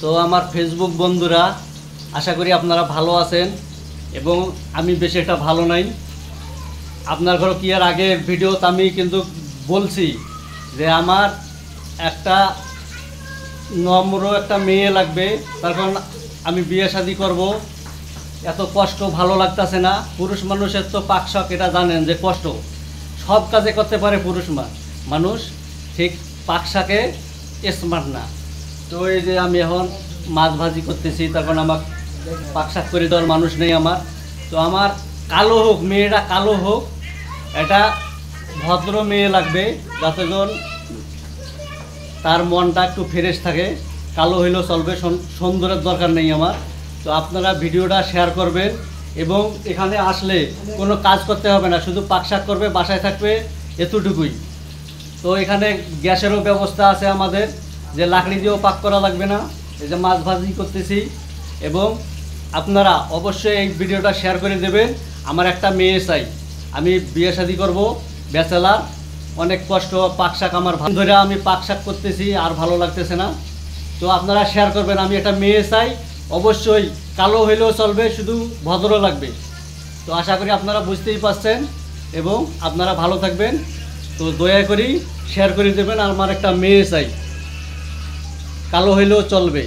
তো আমার ফেসবুক বন্ধুরা, আশা করি আপনারা ভালো আছেন এবং আমি বেশি একটা ভালো নাই। আপনার ঘরে কি আর আগের ভিডিওতে আমি কিন্তু বলছি যে আমার একটা নম্র একটা মেয়ে লাগবে, তার কারণ আমি বিয়ে শাদী করব। এত কষ্ট ভালো লাগতেছে না। পুরুষ মানুষের তো পাকশাক, এটা জানেন যে কষ্ট সব কাজে করতে পারে পুরুষ মানুষ, ঠিক পাকশাকে স্মার্ট না। তো এই যে আমি এখন মাছ ভাজি করতেছি, তার কারণ আমার পাকশাক করে দেওয়ার মানুষ নেই আমার। তো আমার কালো হোক, মেয়েটা কালো হোক, এটা ভদ্র মেয়ে লাগবে, যাতে জন তার মনটা একটু ফ্রেশ থাকে। কালো হইলেও চলবে, সুন্দরের দরকার নেই আমার। তো আপনারা ভিডিওটা শেয়ার করবেন এবং এখানে আসলে কোনো কাজ করতে হবে না, শুধু পাকশাক করবে, বাসায় থাকবে, এতটুকুই। তো এখানে গ্যাসেরও ব্যবস্থা আছে আমাদের, যে লাকড়ি দিয়েও পাক করা লাগবে না। এই যে মাছ ভাজি করতেছি। এবং আপনারা অবশ্যই এই ভিডিওটা শেয়ার করে দেবেন। আমার একটা মেয়ে চাই, আমি বিয়ে শাদী করব, ব্যাচেলার, অনেক কষ্ট, পাকশাক আমার ভালো ধরে আমি পাকশাক করতেছি, আর ভালো লাগতেছে না। তো আপনারা শেয়ার করবেন। আমি একটা মেয়ে চাই, অবশ্যই কালো হইলেও চলবে, শুধু ভদ্র লাগবে। তো আশা করি আপনারা বুঝতেই পারছেন এবং আপনারা ভালো থাকবেন। তো দয়া করি শেয়ার করে দেবেন। আমার একটা মেয়ে চাই, কালো হইলেও চলবে।